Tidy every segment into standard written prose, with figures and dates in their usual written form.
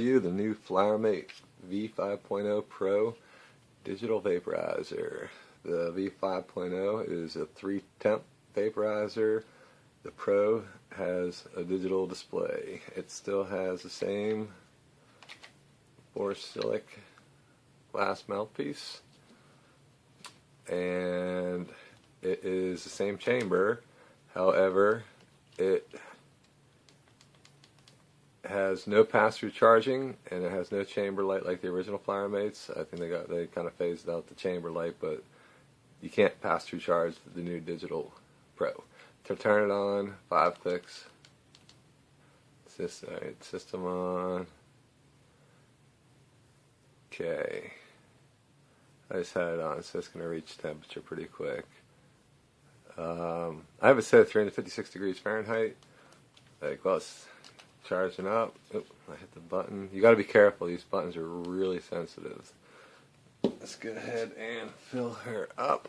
The new FlowerMate V5.0 Pro digital vaporizer. The V5.0 is a 3-temp vaporizer. The Pro has a digital display. It still has the same borosilicate glass mouthpiece, and it is the same chamber. However, it has no pass-through charging, and it has no chamber light like the original FlowerMates. I think they kind of phased out the chamber light, but you can't pass-through charge the new digital Pro. To turn it on, 5 clicks. System on. Okay. I just had it on, so it's going to reach temperature pretty quick. I have it set at 356 degrees Fahrenheit. Like, well, it's charging up. Oop, I hit the button. You got to be careful. These buttons are really sensitive. Let's go ahead and fill her up.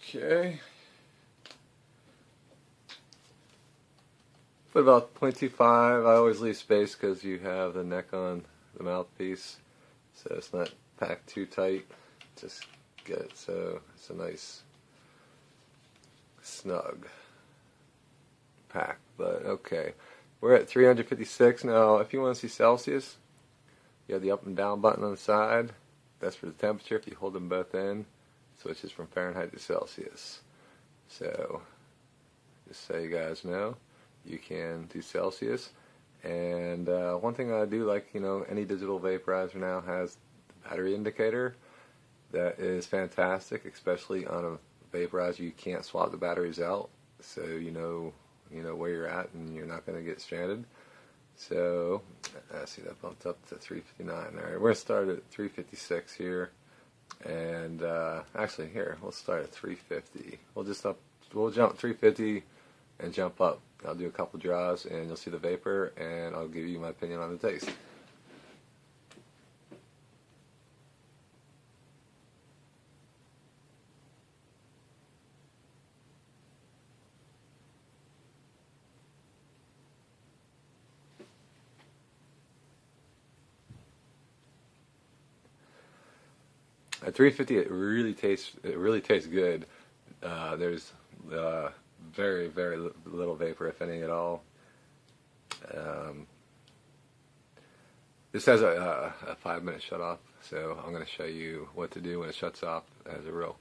Okay. Put about 0.25. I always leave space because you have the neck on the mouthpiece, so it's not packed too tight. Just get it so it's a nice snug pack. But okay, we're at 356 now. If you want to see Celsius, you have the up and down button on the side. That's for the temperature. If you hold them both in, switches from Fahrenheit to Celsius. So just so you guys know, you can do Celsius. And one thing I do like, any digital vaporizer now has the battery indicator. That is fantastic, especially on a vaporizer. You can't swap the batteries out, so you know where you're at, and you're not going to get stranded. So I see that bumped up to 359. All right, we're going to start at 356 here. And actually, here, we'll start at 350. We'll jump 350 and jump up. I'll do a couple draws, and you'll see the vapor, and I'll give you my opinion on the taste. At 350, it really tastes good. There's very, very little vapor, if any at all. This has a 5-minute shut off, so I'm going to show you what to do when it shuts off. It has a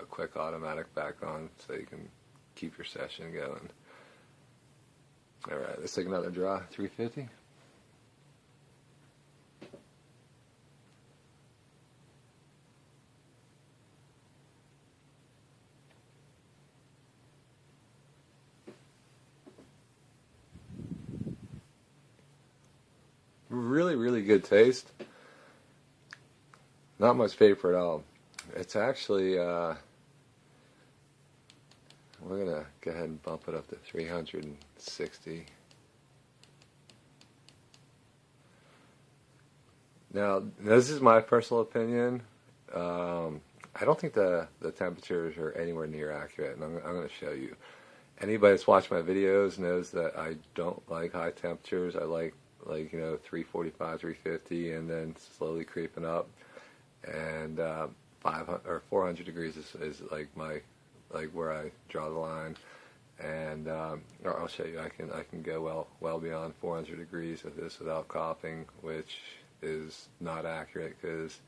quick automatic back on, so you can keep your session going. All right, let's take another draw. 350. Really good taste. Not much vapor at all. It's actually, we're going to go ahead and bump it up to 360. Now, this is my personal opinion. I don't think the temperatures are anywhere near accurate, and I'm going to show you. Anybody that's watched my videos knows that I don't like high temperatures. I like 345, 350, and then slowly creeping up. And 500 or 400 degrees is like where I draw the line. And I'll show you. I can go well beyond 400 degrees with this without coughing, which is not accurate because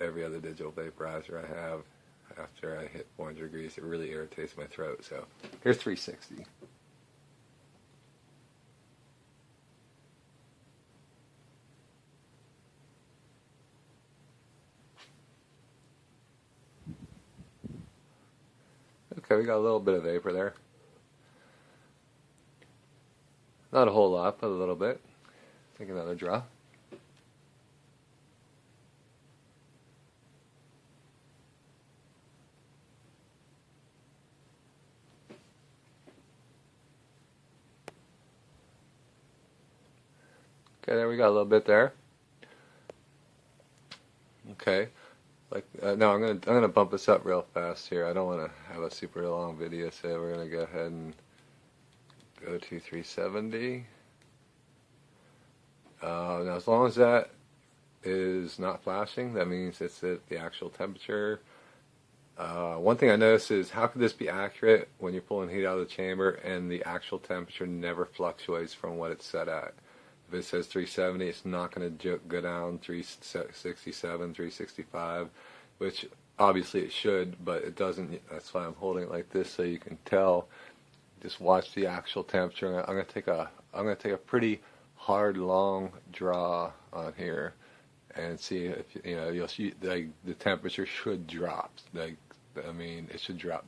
every other digital vaporizer I have, after I hit 400 degrees, it really irritates my throat. So here's 360. Okay, we got a little bit of vapor there. Not a whole lot, but a little bit. Take another draw. Okay, there we got a little bit there. Okay. Like no, I'm gonna bump this up real fast here. I don't want to have a super long video, so we're gonna go ahead and go to 370. Now, as long as that is not flashing, that means it's at the actual temperature. One thing I noticed is how could this be accurate when you're pulling heat out of the chamber and the actual temperature never fluctuates from what it's set at? If it says 370, it's not going to go down 367, 365, which obviously it should, but it doesn't. That's why I'm holding it like this so you can tell. Just watch the actual temperature. I'm going to take a pretty hard, long draw on here and see if you'll see like the temperature should drop. Like I mean, it should drop.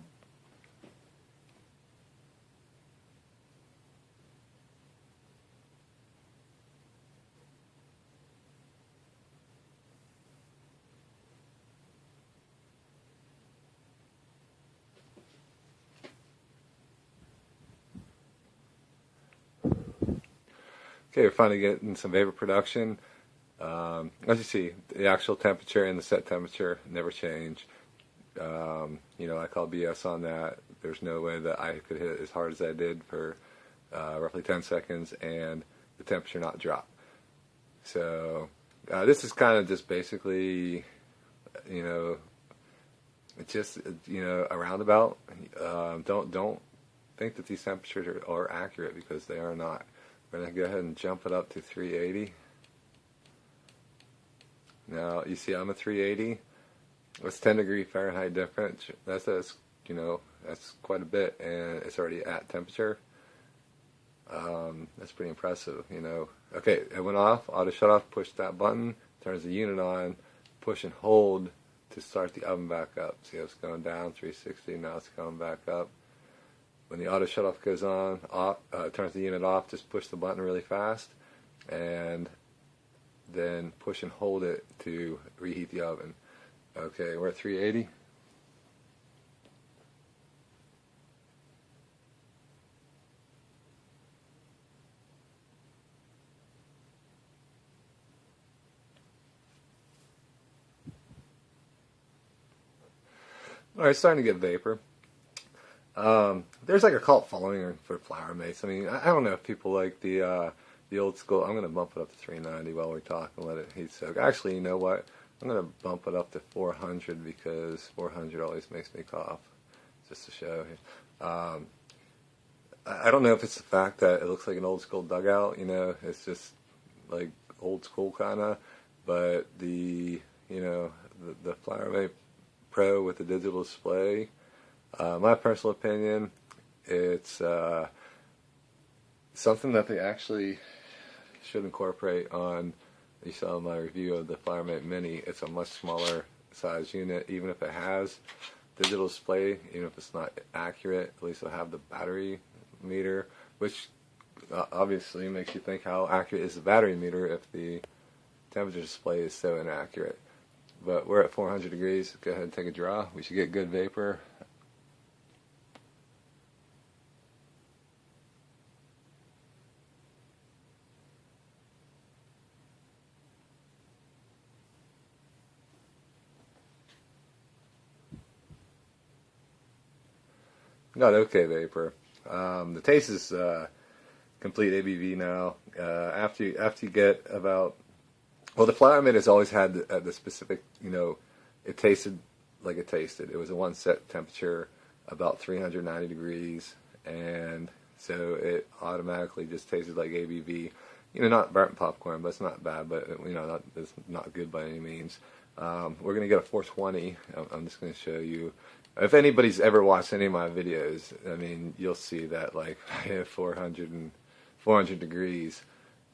Okay, we're finally getting some vapor production. As you see, the actual temperature and the set temperature never change. I call BS on that. There's no way that I could hit it as hard as I did for roughly 10 seconds and the temperature not drop. So this is kind of just basically, it's just a roundabout. Don't think that these temperatures are accurate because they are not. We're going to go ahead and jump it up to 380. Now you see I'm at 380. It's 10 degree Fahrenheit difference. That's quite a bit, and it's already at temperature. That's pretty impressive, Okay, it went off. Auto shut off. Push that button. Turns the unit on. Push and hold to start the oven back up. See how it's going down 360. Now it's coming back up. When the auto shut off goes on, turns the unit off. Just push the button really fast, and then push and hold it to reheat the oven. Okay, we're at 380. All right, starting to get vapor. There's like a cult following for flower mates. I mean, I don't know if people like the old school. I'm going to bump it up to 390 while we're talking, let it heat soak. Actually, you know what? I'm going to bump it up to 400 because 400 always makes me cough, just to show you. I don't know if it's the fact that it looks like an old school dugout, it's just like old school kind of, but the Flower Mate Pro with the digital display, my personal opinion, it's something that they actually should incorporate on. You saw my review of the Flower Mate Mini. It's a much smaller size unit. Even if it has digital display, even if it's not accurate, at least it'll have the battery meter, which obviously makes you think how accurate is the battery meter if the temperature display is so inaccurate. But we're at 400 degrees. Go ahead and take a draw. We should get good vapor. Got okay vapor. The taste is complete ABV now. After you get about, well, the Flower Mate has always had the specific, it tasted like it tasted. It was a one set temperature, about 390 degrees, and so it automatically just tasted like ABV. Not burnt popcorn, but it's not bad, but it's not good by any means. We're gonna get a 420. I'm just gonna show you. If anybody's ever watched any of my videos, I mean, you'll see that like I have 400 degrees.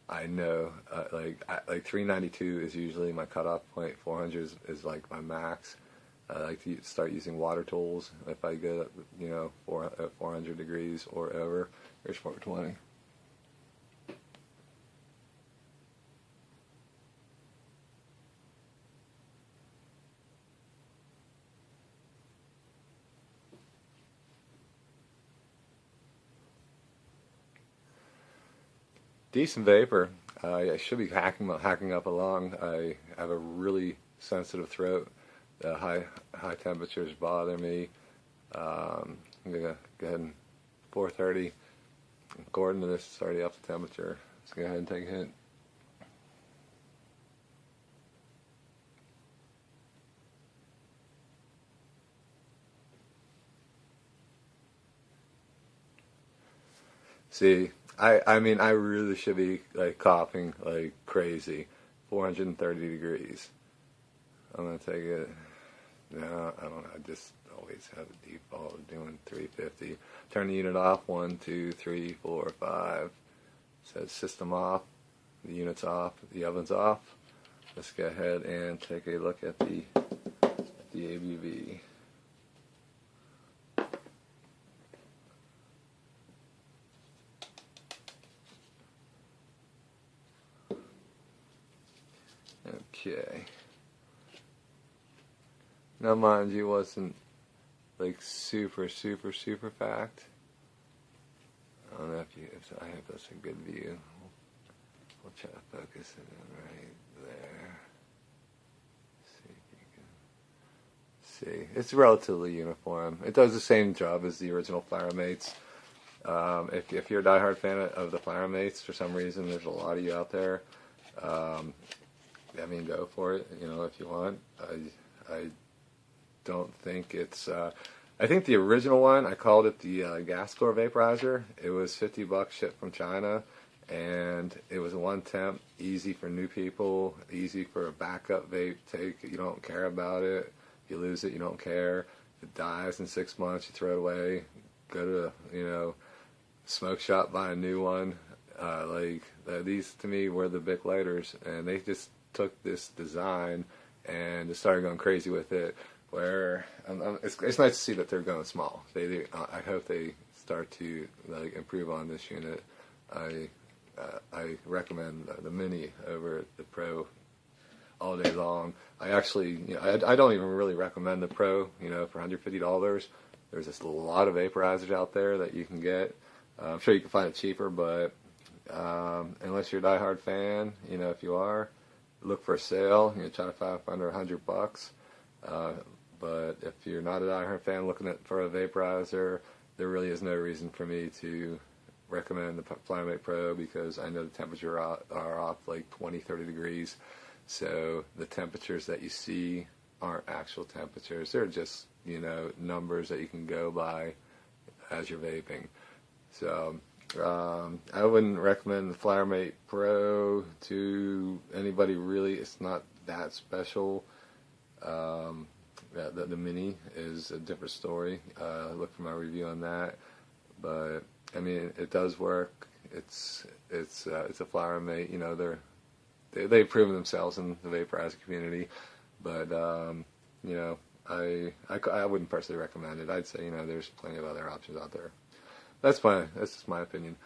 I know, like 392 is usually my cutoff point. 400 is like my max. I like to start using water tools if I get 400 degrees or over. Here's 420. Decent vapor. I should be hacking up along. I have a really sensitive throat. The high temperatures bother me. I'm gonna go ahead and 4:30. According to this, it's already up the temperature. Let's go ahead and take a hit. See, I mean, I really should be like coughing like crazy. 430 degrees. I'm gonna take it. No, I don't know. I just always have a default of doing 350. Turn the unit off. 1, 2, 3, 4, 5. Says system off. The unit's off. The oven's off. Let's go ahead and take a look at the ABV. Okay. Now, mind you, wasn't like super fact. I don't know if I have that's a good view. We'll try to focus it in right there. See if you can see. It's relatively uniform. It does the same job as the original Flower Mates. If you're a diehard fan of the Flower Mates, for some reason, there's a lot of you out there. I mean, go for it. You know, if you want. I don't think it's. I think the original one, I called it the gas core vaporizer. It was $50 shipped from China, and it was 1 temp, easy for new people, easy for a backup vape take. You don't care about it. You lose it, you don't care. It dies in 6 months, you throw it away. Go to smoke shop, buy a new one. These to me were the Bic lighters, and they just took this design and just started going crazy with it. Where it's nice to see that they're going small. I hope they start to improve on this unit. I recommend the Mini over the Pro all day long. I actually, I don't even really recommend the Pro. For $150, there's just a lot of vaporizers out there that you can get. I'm sure you can find it cheaper, but unless you're a diehard fan, if you are, look for a sale. Try to find under $100. But if you're not a diehard fan looking for a vaporizer, there really is no reason for me to recommend the Flymate Pro, because I know the temperatures are off like 20, 30 degrees. So the temperatures that you see aren't actual temperatures. They're just, numbers that you can go by as you're vaping. So I wouldn't recommend the Flymate Pro to anybody really. It's not that special. The Mini is a different story. Look for my review on that. But I mean, it does work. It's a Flower Mate. They've proven themselves in the vaporizer community. But I wouldn't personally recommend it. I'd say there's plenty of other options out there. That's just my opinion.